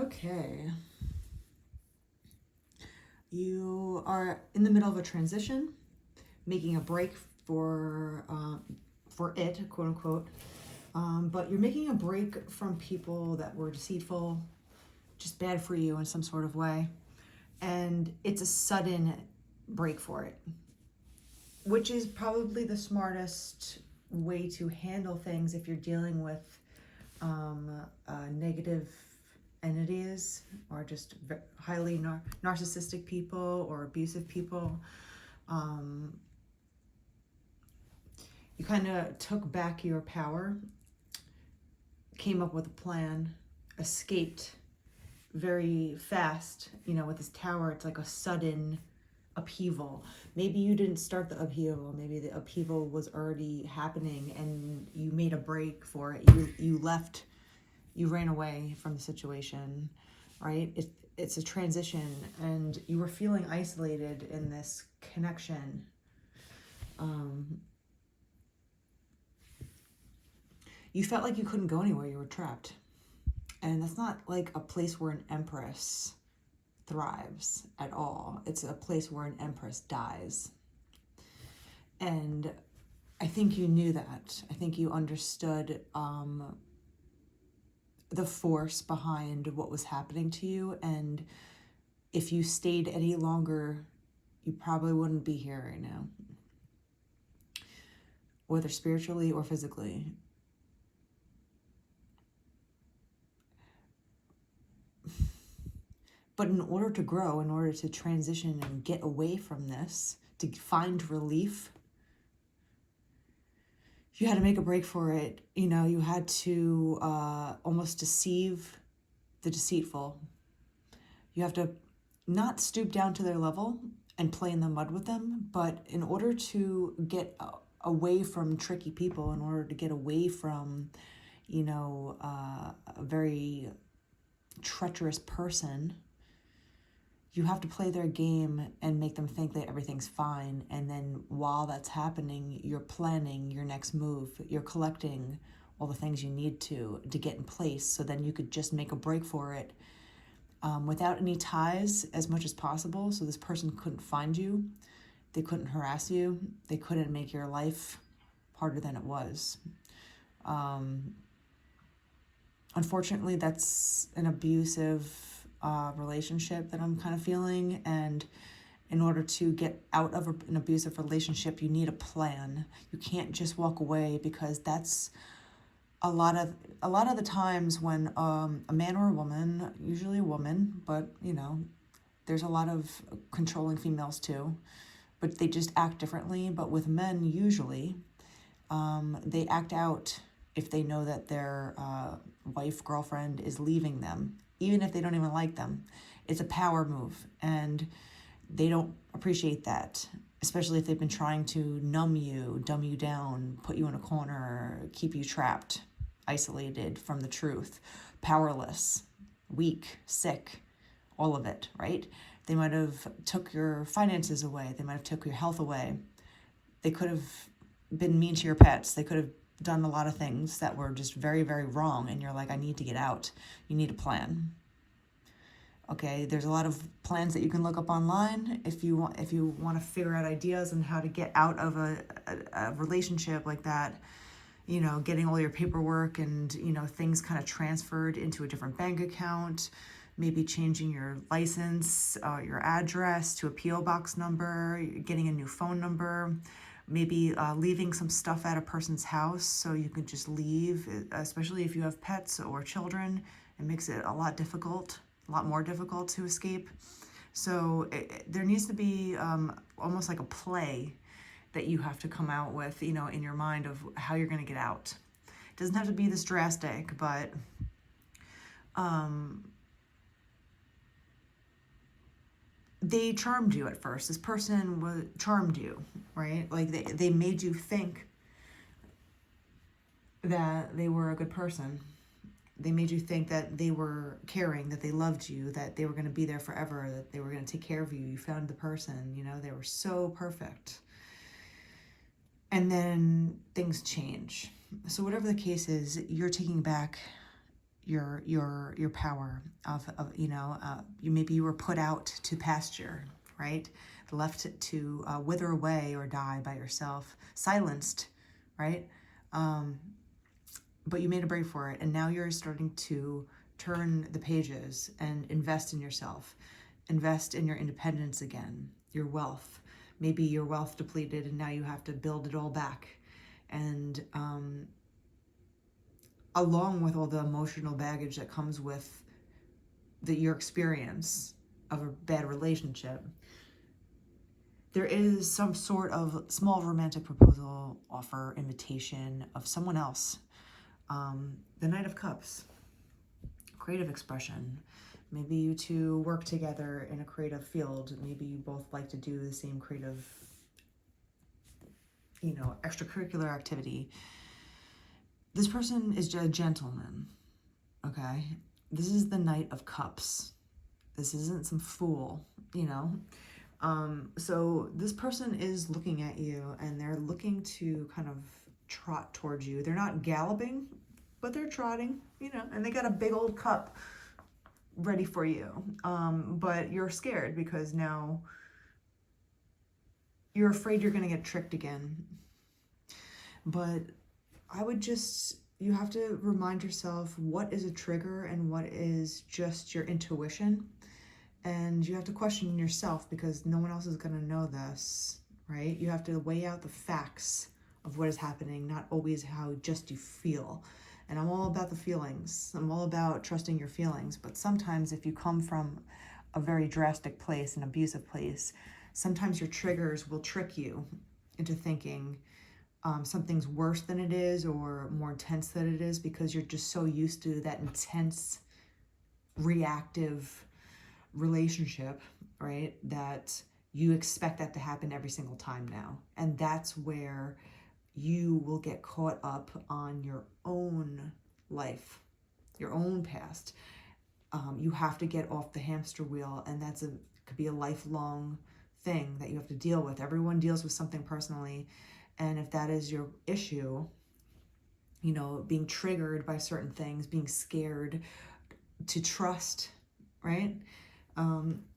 Okay. You are in the middle of a transition, making a break for it, quote unquote. But you're making a break from people that were deceitful, just bad for you in some sort of way. And it's a sudden break for it, which is probably the smartest way to handle things if you're dealing with negative entities or just highly narcissistic people or abusive people. You kind of took back your power, came up with a plan, escaped very fast. With this tower, it's like a sudden upheaval. Maybe you didn't start the upheaval. Maybe the upheaval was already happening and you made a break for it. You left, you ran away from the situation, right? It's a transition and you were feeling isolated in this connection. You felt like you couldn't go anywhere. You were trapped. And that's not like a place where an empress thrives at all. It's a place where an empress dies. And I think you knew that. I think you understood the force behind what was happening to you. And if you stayed any longer, you probably wouldn't be here right now, whether spiritually or physically. But in order to grow, in order to transition and get away from this, to find relief, you had to make a break for it. You had to almost deceive the deceitful. You have to not stoop down to their level and play in the mud with them, but in order to get away from tricky people, in order to get away from, a very treacherous person, you have to play their game and make them think that everything's fine. And then while that's happening, you're planning your next move. You're collecting all the things you need to get in place. So then you could just make a break for it without any ties as much as possible. So this person couldn't find you. They couldn't harass you. They couldn't make your life harder than it was. Unfortunately, that's an abusive relationship that I'm kind of feeling, and in order to get out of an abusive relationship, you need a plan. You can't just walk away, because that's a lot of the times when a man or a woman, usually a woman, but there's a lot of controlling females too, but they just act differently. But with men, usually they act out if they know that their wife, girlfriend is leaving them, even if they don't even like them. It's a power move, and they don't appreciate that, especially if they've been trying to numb you, dumb you down, put you in a corner, keep you trapped, isolated from the truth, powerless, weak, sick, all of it, right? They might have took your finances away. They might have took your health away. They could have been mean to your pets. They could have done a lot of things that were just very, very wrong, and you're like, I need to get out. You need a plan. Okay, there's a lot of plans that you can look up online if you want to figure out ideas on how to get out of a relationship like that. Getting all your paperwork and things kind of transferred into a different bank account, maybe changing your license, your address to a P.O. box number, getting a new phone number. Maybe leaving some stuff at a person's house so you can just leave, especially if you have pets or children. It makes it a lot more difficult to escape. So there needs to be almost like a play that you have to come out with, in your mind of how you're going to get out. It doesn't have to be this drastic, but they charmed you at first. This person charmed you, right? Like they made you think that they were a good person. They made you think that they were caring, that they loved you, that they were going to be there forever, that they were going to take care of you. You found the person, they were so perfect. And then things change. So whatever the case is, you're taking back your power of maybe you were put out to pasture, right? Left to wither away or die by yourself, silenced, right? But you made a break for it, and now you're starting to turn the pages and invest in yourself, invest in your independence again, your wealth. Maybe your wealth depleted and now you have to build it all back. And along with all the emotional baggage that comes with your experience of a bad relationship, there is some sort of small romantic proposal, offer, invitation of someone else. The Knight of Cups, creative expression. Maybe you two work together in a creative field. Maybe you both like to do the same creative, extracurricular activity. This person is a gentleman, okay? This is the Knight of Cups. This isn't some fool, So this person is looking at you and they're looking to kind of trot towards you. They're not galloping, but they're trotting, and they got a big old cup ready for you. But you're scared because now you're afraid you're going to get tricked again. But you have to remind yourself what is a trigger and what is just your intuition. And you have to question yourself because no one else is going to know this, right? You have to weigh out the facts of what is happening, not always how just you feel. And I'm all about the feelings. I'm all about trusting your feelings. But sometimes if you come from a very drastic place, an abusive place, sometimes your triggers will trick you into thinking something's worse than it is or more intense than it is because you're just so used to that intense, reactive relationship, right? That you expect that to happen every single time now. And that's where you will get caught up on your own life, your own past. You have to get off the hamster wheel, and could be a lifelong thing that you have to deal with. Everyone deals with something personally, and if that is your issue, being triggered by certain things, being scared to trust, right?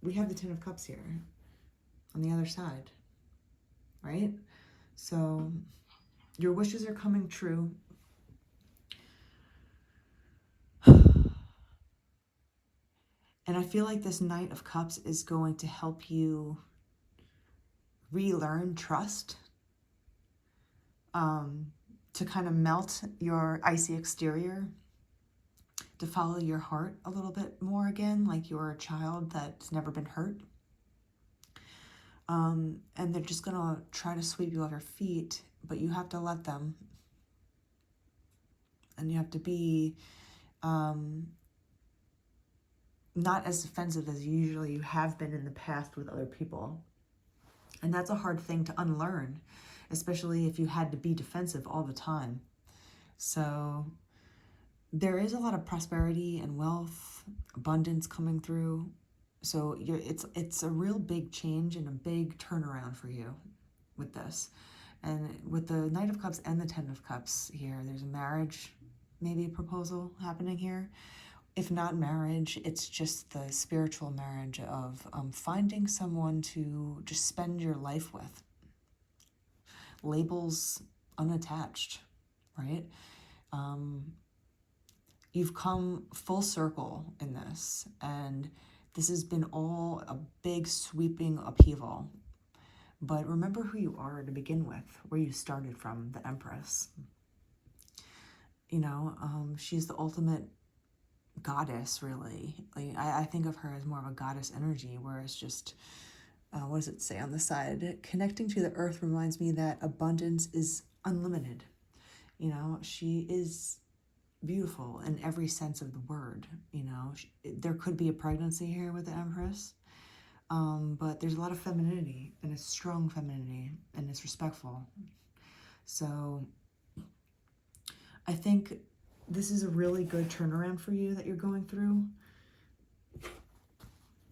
We have the Ten of Cups here on the other side, right? So your wishes are coming true. And I feel like this Knight of Cups is going to help you relearn trust, to kind of melt your icy exterior, to follow your heart a little bit more again, like you're a child that's never been hurt. And they're just going to try to sweep you off your feet, but you have to let them. And you have to be not as defensive as usually you have been in the past with other people. And that's a hard thing to unlearn, especially if you had to be defensive all the time. So there is a lot of prosperity and wealth, abundance coming through. So it's a real big change and a big turnaround for you with this. And with the Knight of Cups and the Ten of Cups here, there's a marriage, maybe a proposal happening here. If not marriage, it's just the spiritual marriage of finding someone to just spend your life with. Labels unattached, right? You've come full circle in this, and this has been all a big sweeping upheaval. But remember who you are to begin with, where you started from, the Empress. She's the ultimate goddess, really. Like I think of her as more of a goddess energy, where it's just, what does it say on the side? Connecting to the earth reminds me that abundance is unlimited. She is beautiful in every sense of the word. There could be a pregnancy here with the Empress, but there's a lot of femininity, and it's strong femininity, and it's respectful. So I think this is a really good turnaround for you that you're going through.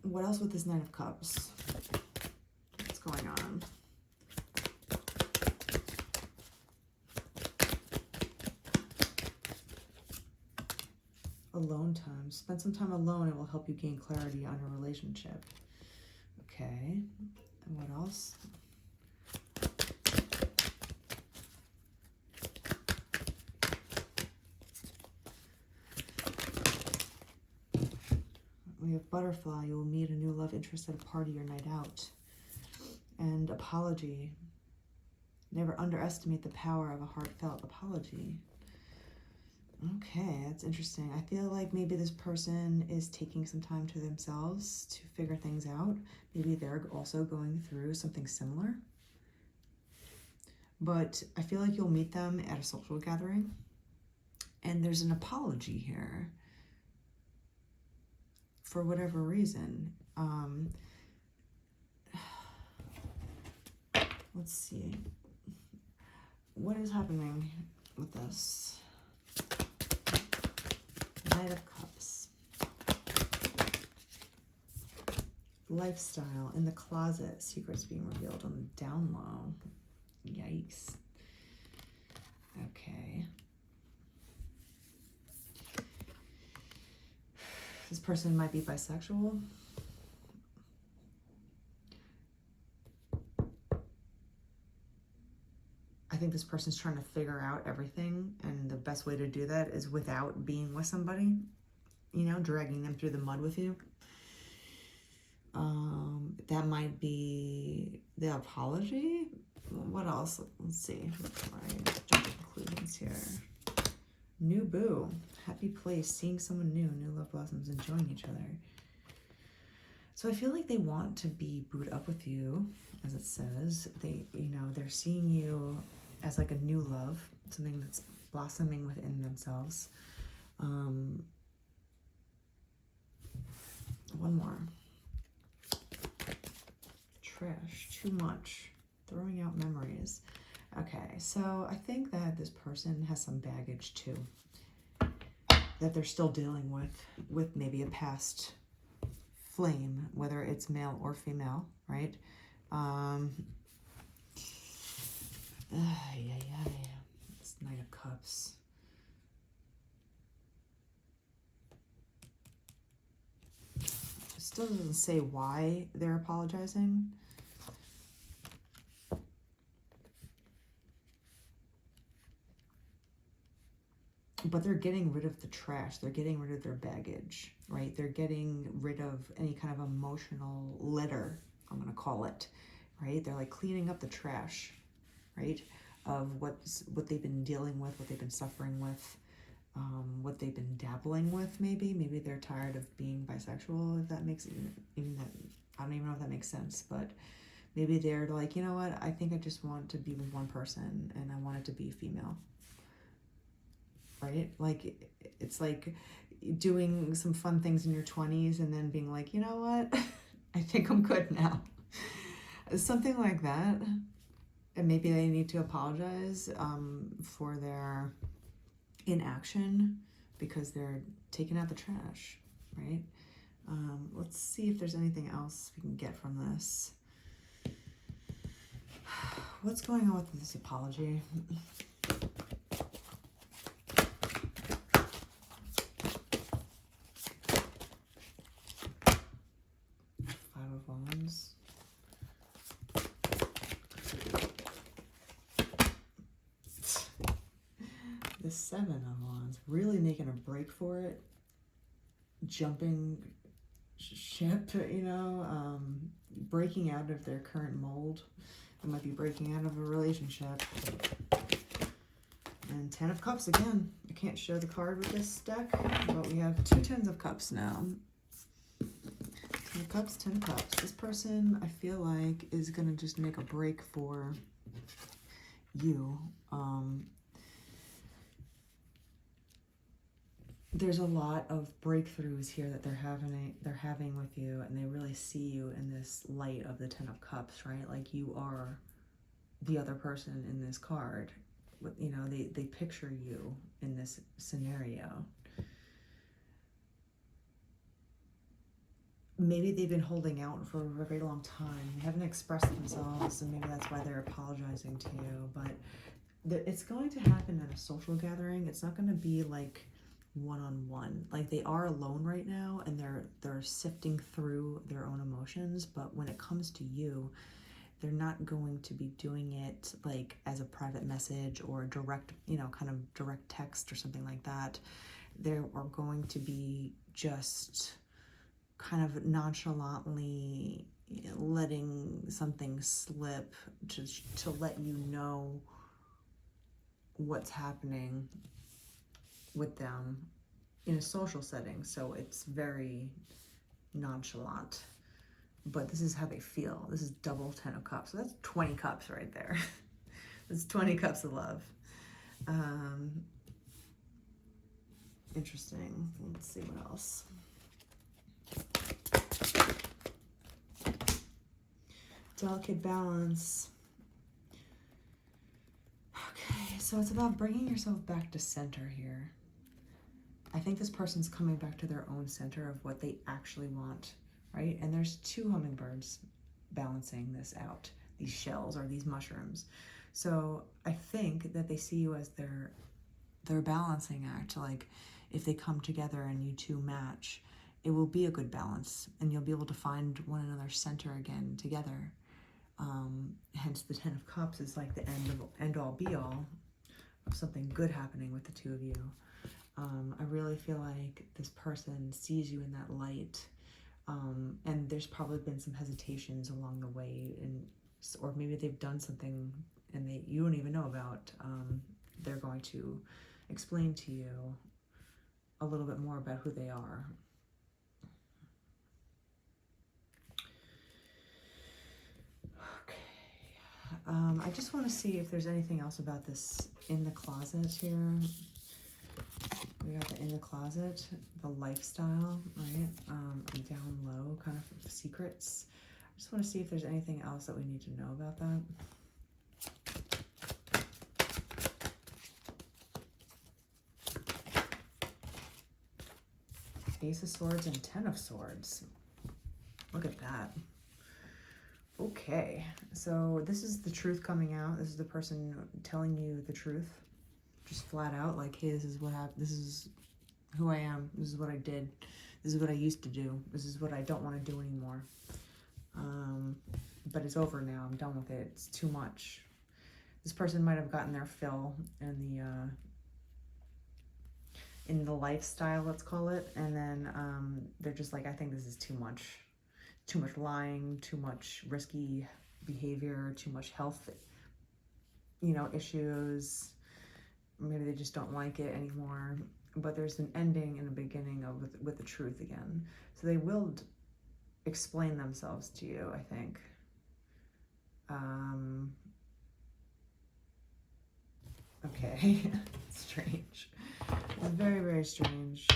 What else with this Knight of Cups? What's going on? Alone time. Spend some time alone. It will help you gain clarity on your relationship. Okay. And what else? We have butterfly. You will meet a new love interest at a party or night out. And apology. Never underestimate the power of a heartfelt apology. Okay, that's interesting. I feel like maybe this person is taking some time to themselves to figure things out. Maybe they're also going through something similar. But I feel like you'll meet them at a social gathering. And there's an apology here. For whatever reason. Let's see. What is happening with this? Knight of Cups. Lifestyle. In the closet. Secrets being revealed on the down low. Yikes. Okay. This person might be bisexual. I think this person's trying to figure out everything, and the best way to do that is without being with somebody, you know, dragging them through the mud with you. That might be the apology. What else? Let's see. Right, jump to conclusions here. New boo. Happy place. Seeing someone new. New love blossoms. Enjoying each other. So I feel like they want to be booed up with you, as it says. They, you know, they're seeing you as like a new love, something that's blossoming within themselves. One more. Trash. Too much. Throwing out memories. Okay, so I think that this person has some baggage too, that they're still dealing with maybe a past flame, whether it's male or female, right? It's Knight of Cups. It still doesn't say why they're apologizing. But they're getting rid of the trash. They're getting rid of their baggage, right? They're getting rid of any kind of emotional litter, I'm going to call it, right? They're like cleaning up the trash, right? Of what they've been dealing with, what they've been suffering with, what they've been dabbling with, maybe. Maybe they're tired of being bisexual, if that makes even that, I don't even know if that makes sense, but maybe they're like, you know what? I think I just want to be with one person, and I want it to be female. Right? Like, it's like doing some fun things in your 20s and then being like, you know what? I think I'm good now. Something like that. And maybe they need to apologize for their inaction because they're taking out the trash, right? Let's see if there's anything else we can get from this. What's going on with this apology? Wands. The Seven of Wands, really making a break for it, jumping ship, you know, breaking out of their current mold. It might be breaking out of a relationship. And 10 of Cups again. I can't show the card with this deck, but we have 2 Tens of Cups now. 10 of Cups, 10 of Cups. This person, I feel like, is going to just make a break for you. There's a lot of breakthroughs here that they're having with you, and they really see you in this light of the 10 of Cups, right? Like you are the other person in this card. You know, they picture you in this scenario. Maybe they've been holding out for a very long time. They haven't expressed themselves, and maybe that's why they're apologizing to you. But it's going to happen at a social gathering. It's not going to be like one-on-one. Like, they are alone right now, and they're sifting through their own emotions, but when it comes to you, they're not going to be doing it like as a private message or a direct, kind of direct text or something like that. They are going to be just kind of nonchalantly letting something slip to let you know what's happening with them in a social setting. So it's very nonchalant, but this is how they feel. This is double 10 of cups. So that's 20 cups right there. That's 20 cups of love. Interesting. Let's see what else. Delicate balance. Okay, so it's about bringing yourself back to center here. I think this person's coming back to their own center of what they actually want, right? And there's 2 hummingbirds balancing this out, these shells or these mushrooms. So I think that they see you as their balancing act. Like, if they come together and you two match, it will be a good balance, and you'll be able to find one another's center again together. Hence the 10 of Cups is like the end all be all of something good happening with the 2 of you. I really feel like this person sees you in that light, and there's probably been some hesitations along the way, or maybe they've done something and you don't even know about. They're going to explain to you a little bit more about who they are. I just want to see if there's anything else about this in the closet here. We got the in the closet, the lifestyle, right? Down low, kind of secrets. I just want to see if there's anything else that we need to know about that. Ace of Swords and 10 of Swords. Look at that. Okay, so this is the truth coming out. This is the person telling you the truth, just flat out, like, hey, this is what happened. This is who I am. This is what I did. This is what I used to do. This is what I don't want to do anymore. But it's over now. I'm done with it. It's too much. This person might have gotten their fill in the lifestyle, let's call it, and then they're just like, I think this is too much. Too much lying, too much risky behavior, too much health, issues. Maybe they just don't like it anymore. But there's an ending and a beginning with the truth again. So they will explain themselves to you, I think. Okay, strange. It's very, very strange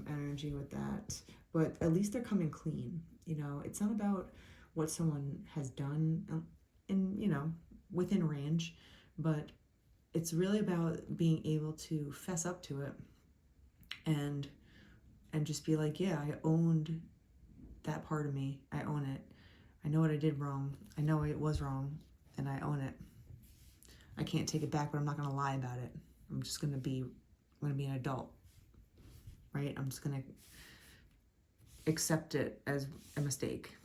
energy with that. But at least they're coming clean. It's not about what someone has done within range, but it's really about being able to fess up to it and just be like, yeah, I owned that part of me. I own it. I know what I did wrong. I know it was wrong, and I own it. I can't take it back, but I'm not going to lie about it. I'm going to be an adult, right? I'm just going to accept it as a mistake,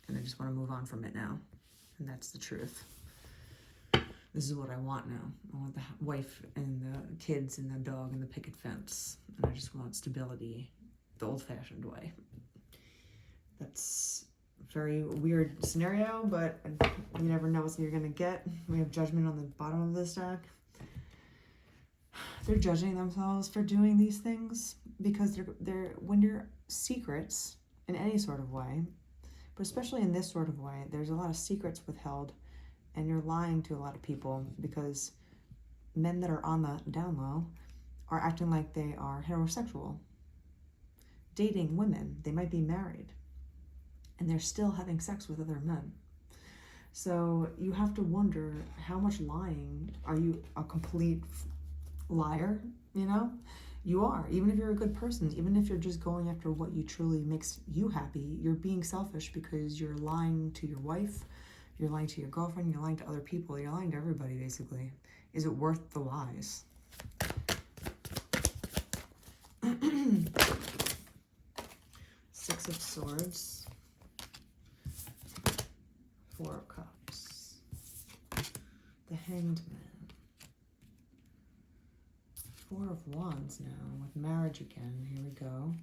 and I just want to move on from it now, and that's the truth. This is what I want now. I want the wife and the kids and the dog and the picket fence, and I just want stability the old-fashioned way. That's a very weird scenario, but you never know what you're going to get. We have Judgment on the bottom of this deck. They're judging themselves for doing these things because they're when you're secrets in any sort of way, but especially in this sort of way, there's a lot of secrets withheld, and you're lying to a lot of people because men that are on the down low are acting like they are heterosexual, dating women. They might be married, and they're still having sex with other men. So you have to wonder, how much lying? Are you a complete liar? You are. Even if you're a good person, even if you're just going after what you truly makes you happy, you're being selfish because you're lying to your wife, you're lying to your girlfriend, you're lying to other people, you're lying to everybody, basically. Is it worth the lies? Swords, Four of Cups, the Hanged Man, Four of Wands now with marriage again. Here we go.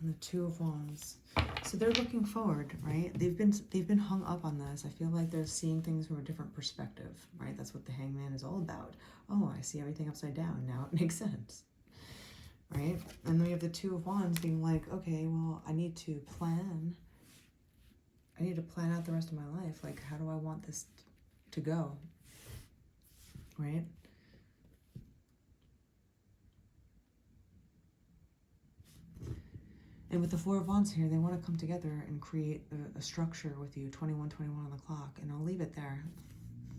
And the Two of Wands. So they're looking forward, right? They've been hung up on this. I feel like they're seeing things from a different perspective, right? That's what the Hangman is all about. Oh, I see everything upside down. Now it makes sense, right? And then we have the Two of Wands being like, okay, well, I need to plan. I need to plan out the rest of my life. Like, how do I want this to go, right? And with the Four of Wands here, they want to come together and create a structure with you, 21, 21 on the clock. And I'll leave it there.